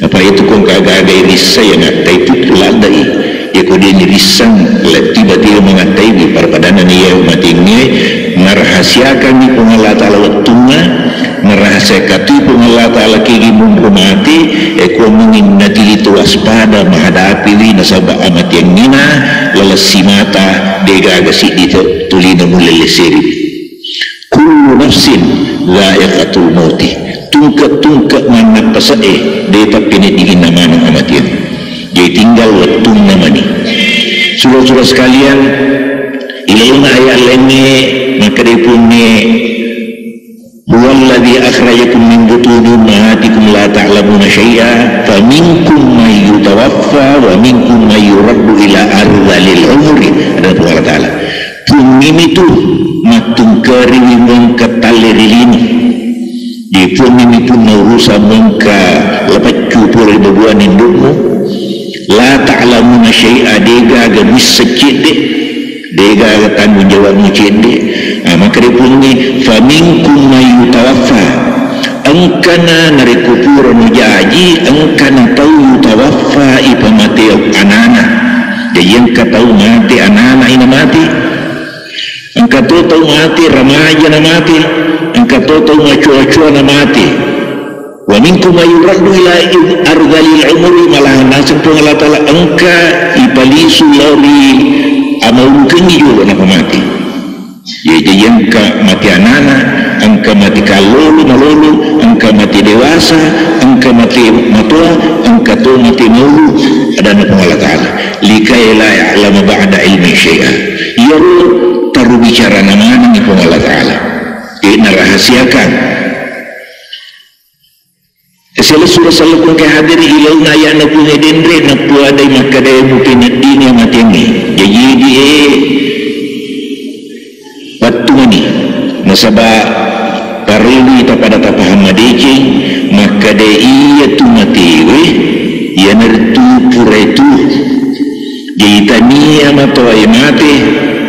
[SPEAKER 1] apa itu kong kagak-agak irisa yang ngatai itu tuladai ya kau dia nirisang tiba-tiba mengatai para padanan ia matinya merahasiakan ni pengalah ta'ala waktunya merahasiakan tu pengalah ta'ala kini menghormati kau menginati itu waspada menghadapi li nasabah amat yang nina lalas si mata dega agak si ditulina mulai leseri kullu nafsin dha'iqatul mauti tungkat mana pasae dia tapi ni dingin nama amatian jadi tinggal waktu nama ni surah-surah sekalian ilmu ayat lainnya maka dia punya huwallazi akhrajakum min butuni ummahatikum la ta'lamuna syai'a faminkum may yutawaffa wa minkum may yuraddu ila ardhil umri ada Allah Ta'ala. Bumi itu matungkari wimong katalerilimu di pun pun urusan mengka lepas cupur berbuan indukmu la ta'lamuna syai'a dega agak misecik dega agak tanggung jawab mucik maka dia pun ni faminkum mayutawaffa angkana nari kupur nujaji angkana tau yutawaffa ipamati anana jadi yang katau mati anak-anak ini mati engkau tahu mati remaja na mati engkau tahu ngacua-cua na mati wa minkum ayuraddu ila ardhalil umri malah nasib Allah Ta'ala engka ipalisu lari amaulukan juga na mati jadi engkau mati anak-anak engkau mati kalulu malulu engkau mati dewasa engkau mati matua engkau tahu mati maulu dan Allah Ta'ala likai la ya'lamu ba'da ilmi syai'a yaru taruh bicara nama ni pun Allah Ta'ala ini rahasiakan sila surah pun ke hadiri ilau na ya na punya dendre na puadai makadai mungkin dini mati ni jadi dia waktu ni nasabah parili pada tapaham madeci makadai iya tu mati ya nertu pura itu jadi tania matoi mati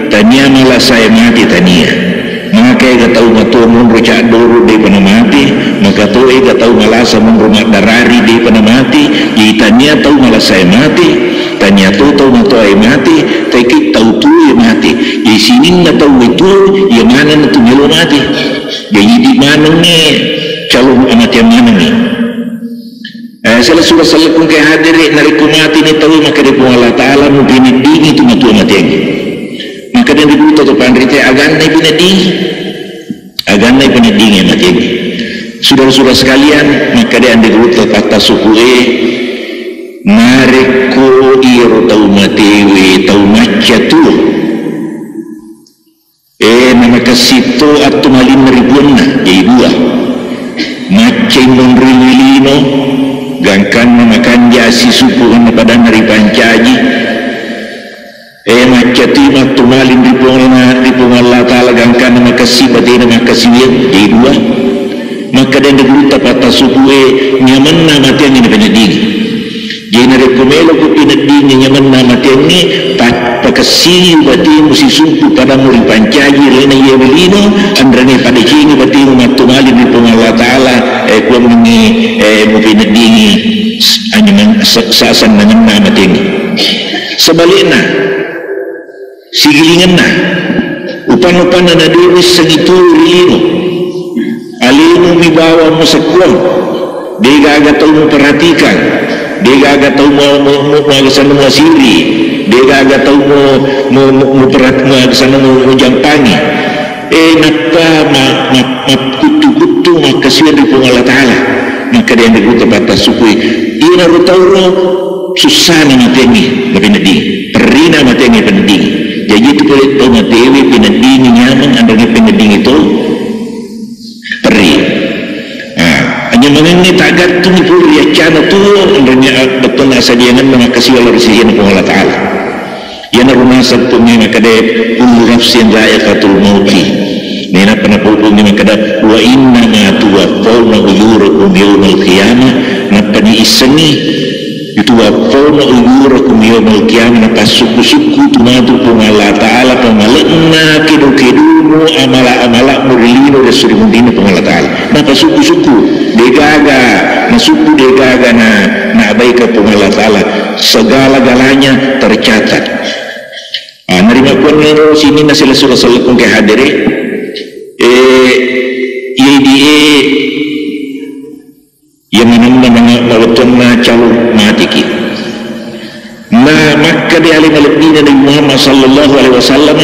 [SPEAKER 1] tania malah saya mati tania maka ia tahu matua mun rocak dulu dia pernah mati maka tu ia tahu malah mun rumah darari dia pernah mati jadi tania tahu malah saya mati tania tu tahu matua ia mati tapi tahu tu ia mati jadi sini nak tahu itu ia mana nak tu mati jadi di mana ni calon amat yang mana ni salah surah pun ke hadirin nari kumati ni tahu maka dia pun Allah Ta'ala mungkin dini tu matua mati yang maka dia dibutuh tu pandrite agan naik peneding yang mati ini saudara-saudara sekalian maka dia dibutuh kata suku nareko iro tau matewe tau maca tu nama kasito atau malin ribuan jadi dua maca non riwilino gangkan memakan jasi suku pada nari pancaji macati maktu malin ripong Allah Ta'ala gangkan makasih batina makasih jadi dua maka dan dibuta patah suku nyaman na mati yang ini peneding jadi nari kumelo ko peneding nyaman na mati yang ini pakasih batin musi suku pada muri pancaji lena iya belino andrani pada cini batin maktu malin ripong Allah Ta'ala kuam ini peneding anyaman sasan nyaman na mati yang ini sebaliknya sigilingan na upan-upan na nadiwis sa ito rilino alino mibawa mo sa kuwang di gagataw mo perhatikan di gagataw mo magasan mo asiri di gagataw mo magasan mo jampangi kutu-kutu makasih di pong Allah Ta'ala maka dia naguta batas sukui ina rutawro susah na matengi na pinadi perina matengi pinadi jadi itu boleh tahu matewi pinading nyaman anda pinading itu peri hanya mengenai tagat tu ni pun ya cana tu andanya betul nasa dia dengan makasih Allah resihan Allah Ta'ala yang rumah satu ni maka dia kullu nafsin dha'iqatul mauti ni nak pernah pun ni maka dia wa inna ma tuwaffawna ujurakum yawmal qiyamah napa ni iseni itu wafona ujurakum yawmal qiyamah napa suku-suku tumadu pun Allah Ta'ala pamalena kedu-kedumu amala-amala murilino dan surimundino pun Allah Ta'ala napa suku-suku degaga na suku degaga na abaika pun Allah Ta'ala segala-galanya tercatat nerima pun nero sini nasilah surah pun ke hadiri yang menang mawatuna calon mati ki maka di alim alibina Nabi Muhammad sallallahu alaihi wasallam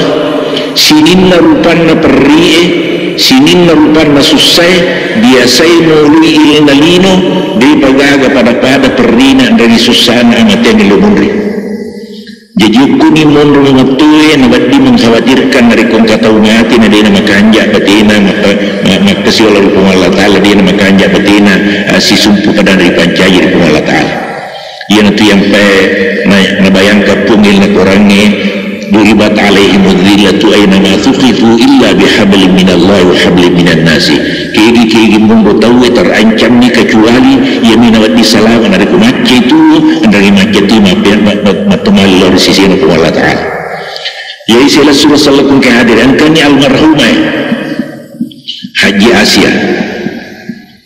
[SPEAKER 1] sininna rupanna perrie sininna rupanna susai biasai mului ilina lino di pagaga pada perrina dari susana amatnya lumuri jadi kuni mundur mengetui nabadi mengkhawatirkan dari kongkata umati na dia nama kanjak betina makasih Allah Ta'ala dia nama kanjak betina si sumpu pada dari pancaji dari Allah Ta'ala yang itu yang nabayang kapungil na korangnya duribat alaihim dhillatu aynama thuqifu illa bihablin minallahi wa hablin minan nasi. Kegi mumbo tahu terancam ni kecuali ia minawat disalaman dari kumacca itu dari macca itu matumali lor sisi Allah Ta'ala. Ya isilah surah sallallahu kehadiran kani almarhumah Haji Asia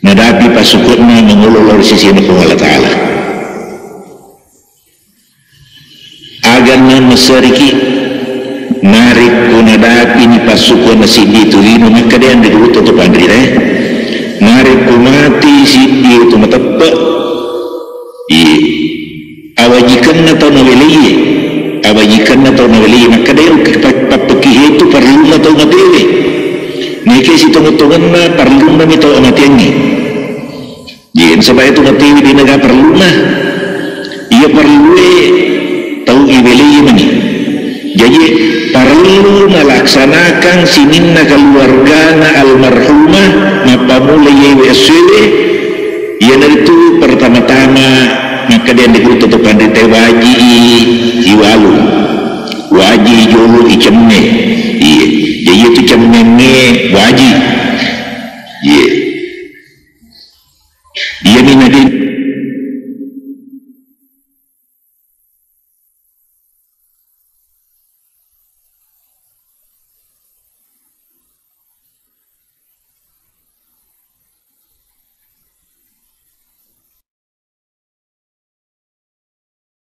[SPEAKER 1] nadapi pasukutna mengulur sisi Allah Ta'ala agar mesariki narik kunadapi ni pasukun nasibi itu lino maka dia yang dulu tutup andri narik kumati sibi itu matepak awajikan atau naweliye awajikan atau naweliye maka dia yang papakih itu perlu atau ngadewe nike si tunggu-tunggu na perlu na mito ngatiangi jen sebab itu ngatiwi di negara perlu na ia perlu tahu iweliye mani jadi perlu melaksanakan sininna keluargana almarhumah mapamula YWSW ia itu pertama-tama maka dia ditutupan di tewaji iwalu waji jolu icemne iya jadi itu cemne waji iya